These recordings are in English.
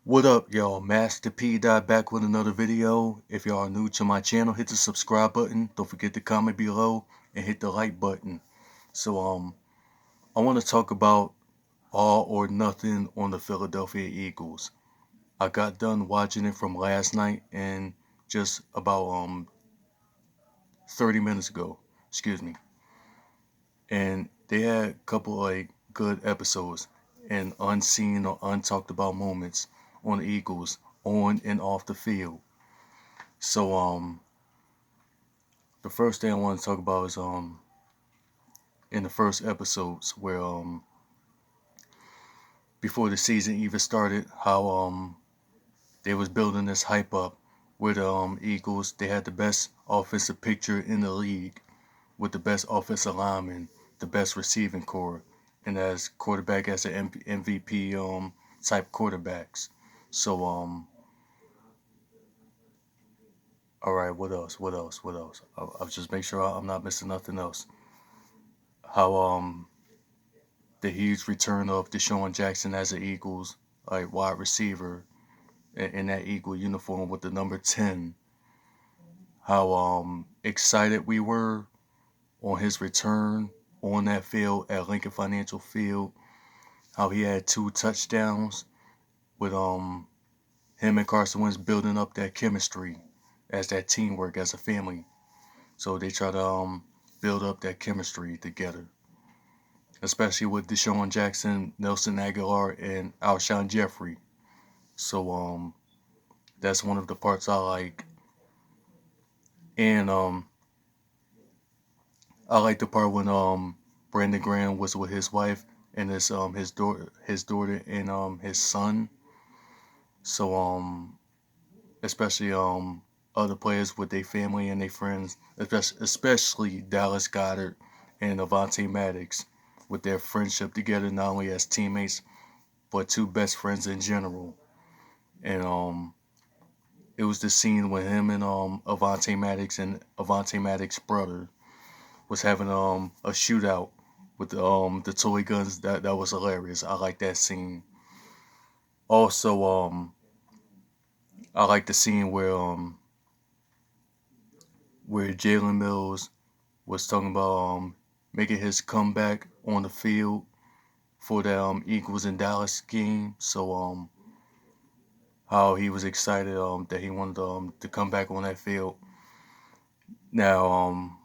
What up, y'all? Master P Dot back with another video. If y'all are new to my channel, hit the subscribe button. Don't forget to comment below and hit the like button. So I want to talk about all or nothing on the Philadelphia Eagles. I got done watching it from last night and just about 30 minutes ago. Excuse me. And they had a couple like good episodes and unseen or untalked about moments on the Eagles on and off the field. So the first thing I want to talk about is in the first episodes where before the season even started, how they was building this hype up with the Eagles. They had the best offensive picture in the league with the best offensive lineman, the best receiving core, and as quarterback as an MVP type quarterbacks. So all right, what else? What else? What else? I'll just make sure I'm not missing nothing else. How the huge return of Deshaun Jackson as an Eagles like wide receiver in that Eagle uniform with the number 10. How excited we were on his return on that field at Lincoln Financial Field. How he had 2 touchdowns with him and Carson Wentz building up that chemistry as that teamwork as a family. So they try to build up that chemistry together, especially with Deshaun Jackson, Nelson Aguilar, and Alshon Jeffrey. So that's one of the parts I like. And I like the part when Brandon Graham was with his wife and his daughter and his son. So especially other players with their family and their friends, especially Dallas Goedert and Avonte Maddox with their friendship together, not only as teammates but two best friends in general. And it was the scene when him and Avonte Maddox and Avonte Maddox's brother was having a shootout with the toy guns. That was hilarious. I like that scene. Also, I like the scene where Jalen Mills was talking about making his comeback on the field for the Eagles and Dallas game. So how he was excited that he wanted to come back on that field. Now I'm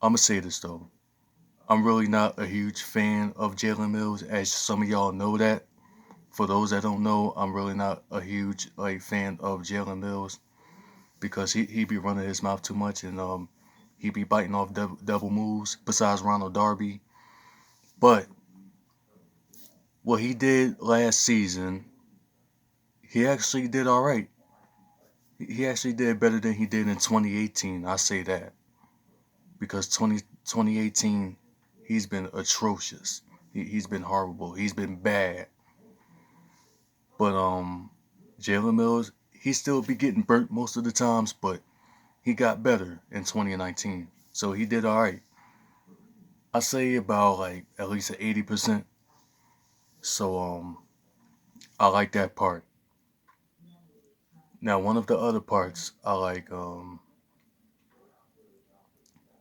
gonna say this though. I'm really not a huge fan of Jalen Mills, as some of y'all know that. For those that don't know, I'm really not a huge like fan of Jalen Mills because he be running his mouth too much and he be biting off devil moves. Besides Ronald Darby, but what he did last season, he actually did all right. He actually did better than he did in 2018. I say that because 2018, he's been atrocious. He's been horrible. He's been bad. But Jalen Mills, he still be getting burnt most of the times, but he got better in 2019. So he did all right. I say about like at least 80%. So I like that part. Now one of the other parts I like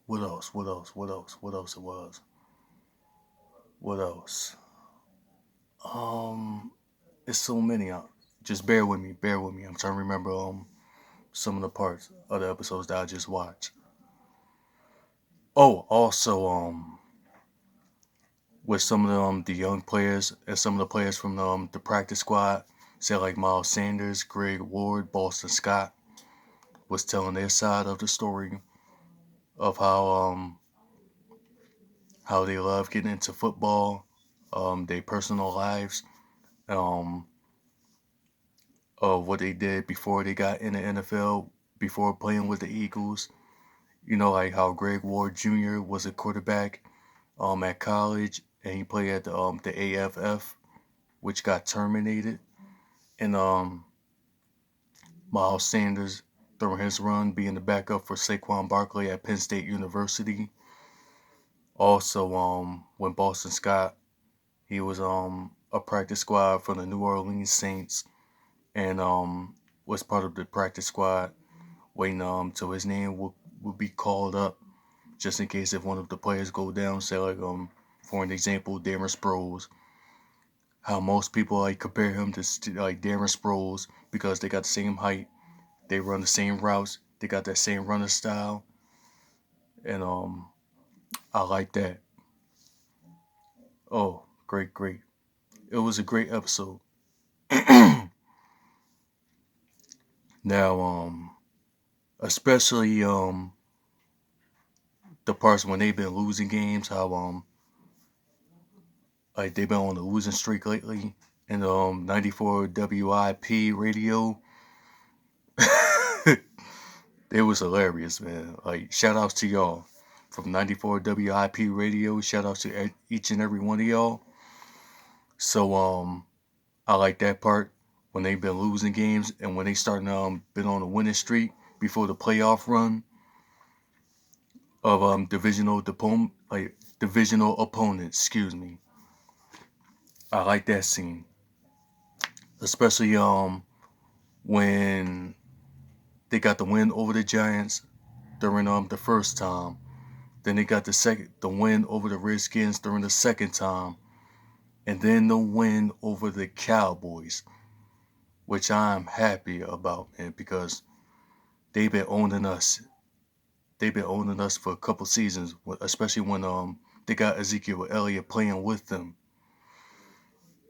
what else? What else? What else? What else it was? What else? Um it's so many. Just bear with me. Bear with me. I'm trying to remember some of the parts of the episodes that I just watched. Oh, also with some of the young players and some of the players from the practice squad, say like Miles Sanders, Greg Ward, Boston Scott, was telling their side of the story of how they love getting into football, their personal lives, um, of what they did before they got in the NFL, before playing with the Eagles. You know, like how Greg Ward Jr. was a quarterback at college, and he played at the AFF, which got terminated, and Miles Sanders during his run being the backup for Saquon Barkley at Penn State University. Also, when Boston Scott, he was a practice squad for the New Orleans Saints and was part of the practice squad, waiting till his name would be called up, just in case if one of the players go down. Say like for an example, Darren Sproles. How most people like compare him to like Darren Sproles because they got the same height, they run the same routes, they got that same running style, and I like that. Oh, great, great! It was a great episode. Now, especially the parts when they've been losing games, how like they've been on a losing streak lately, and 94 WIP radio. It was hilarious, man. Like shout outs to y'all from 94 WIP radio. Shout outs to each and every one of y'all. So I like that part when they've been losing games and when they starting been on a winning streak before the playoff run of divisional opponents. Excuse me. I like that scene, especially when they got the win over the Giants during the first time. Then they got the win over the Redskins during the second time, and then the win over the Cowboys, which I'm happy about, man, because they've been owning us. They've been owning us for a couple seasons, especially when they got Ezekiel Elliott playing with them,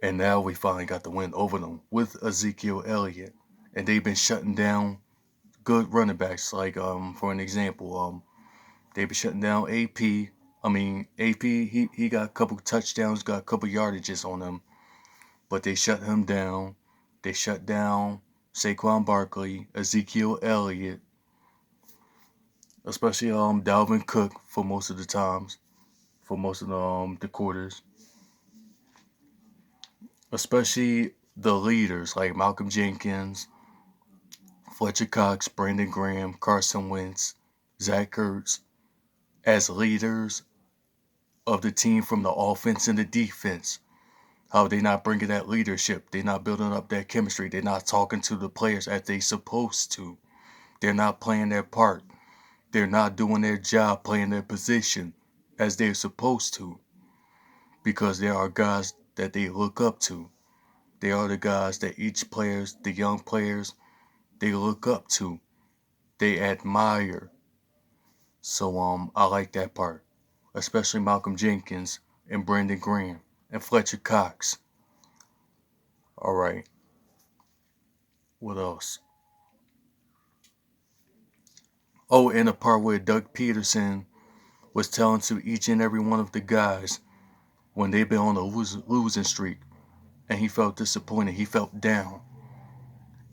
and now we finally got the win over them with Ezekiel Elliott, and they've been shutting down good running backs. Like for an example, they've been shutting down AP. I mean, AP, he got a couple touchdowns, got a couple yardages on him, but they shut him down. They shut down Saquon Barkley, Ezekiel Elliott, especially Dalvin Cook for most of the times, for most of the quarters, especially the leaders like Malcolm Jenkins, Fletcher Cox, Brandon Graham, Carson Wentz, Zach Ertz, as leaders of the team from the offense and the defense. How they not bringing that leadership. They're not building up that chemistry. They're not talking to the players as they supposed to. They're not playing their part. They're not doing their job, playing their position as they're supposed to. Because there are guys that they look up to. They are the guys that each players, the young players, they look up to. They admire. So I like that part. Especially Malcolm Jenkins and Brandon Graham and Fletcher Cox. Alright. What else? Oh, and the part where Doug Peterson was telling to each and every one of the guys when they've been on a losing streak and he felt disappointed, he felt down.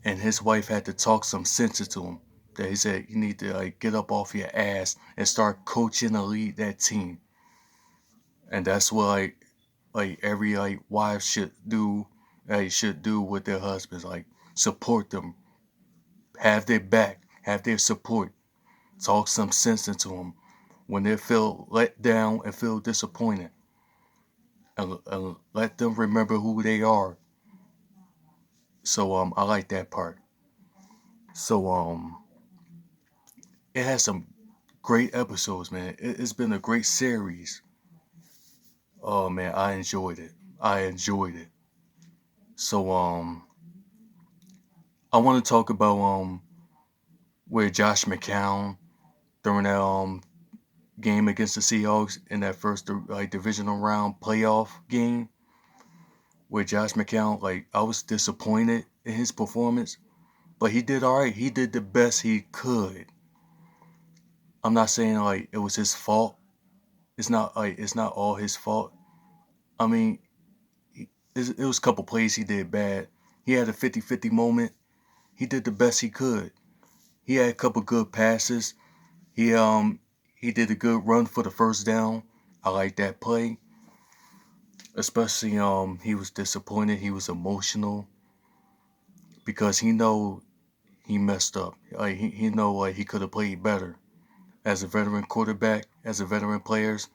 And his wife had to talk some sense into him. That he said, you need to like get up off your ass and start coaching and lead that team. And that's what like every like wife should do, with their husbands. Like support them, have their back, have their support. Talk some sense into them when they feel let down and feel disappointed, and let them remember who they are. So I like that part. So it has some great episodes, man. It's been a great series. Oh man, I enjoyed it. I enjoyed it. So I want to talk about where Josh McCown during that game against the Seahawks in that first like divisional round playoff game, where Josh McCown, like I was disappointed in his performance, but he did all right. He did the best he could. I'm not saying like it was his fault. It's not all his fault. I mean, it was a couple plays he did bad. He had a 50-50 moment. He did the best he could. He had a couple good passes. He did a good run for the first down. I like that play. Especially he was disappointed. He was emotional because he know he messed up. Like he know like he could have played better. As a veteran quarterback, as a veteran players,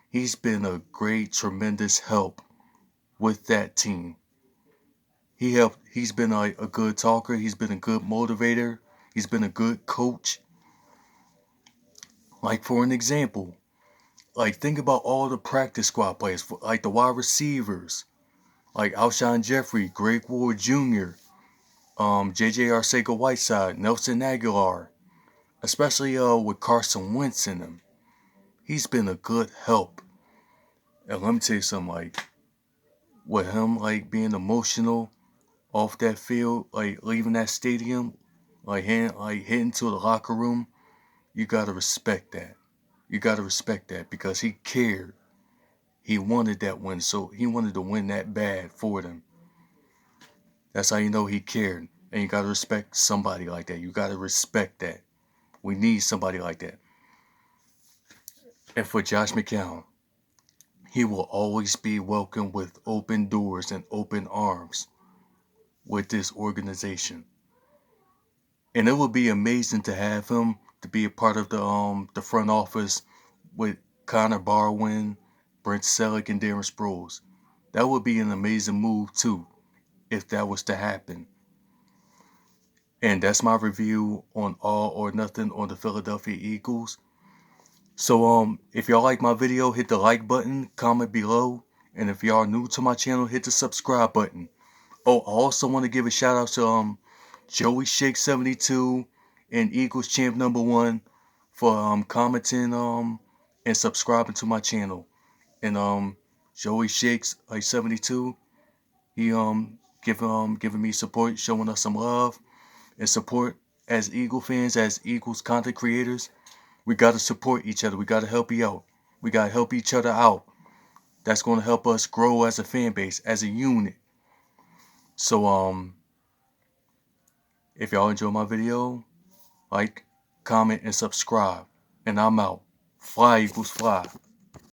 he's been a great, tremendous help with that team. He's been a good talker. He's been a good motivator. He's been a good coach. Like, for an example, like, think about all the practice squad players, like the wide receivers, like Alshon Jeffrey, Greg Ward Jr., J.J. Arcega-Whiteside, Nelson Aguilar, especially with Carson Wentz in him. He's been a good help. And let me tell you something, like, with him, like, being emotional off that field, like, leaving that stadium, like, heading to the locker room, you gotta respect that. You gotta respect that because he cared. He wanted that win, so he wanted to win that bad for them. That's how you know he cared. And you gotta respect somebody like that. You gotta respect that. We need somebody like that. And for Josh McCown, he will always be welcome with open doors and open arms with this organization. And it would be amazing to have him to be a part of the front office with Connor Barwin, Brent Selleck, and Darren Sproles. That would be an amazing move too, if that was to happen. And that's my review on All or Nothing on the Philadelphia Eagles. So if y'all like my video, hit the like button, comment below, and if y'all are new to my channel, hit the subscribe button. Oh, I also want to give a shout out to Joey Shake 72 and Eagles Champ #1 for commenting and subscribing to my channel. And Joey Shakes like 72, he giving me support, showing us some love and support as Eagle fans, as Eagles content creators. We gotta support each other. We gotta help you out. We gotta help each other out. That's gonna help us grow as a fan base, as a unit. So if y'all enjoy my video, like, comment, and subscribe. And I'm out. Fly, Eagles, fly.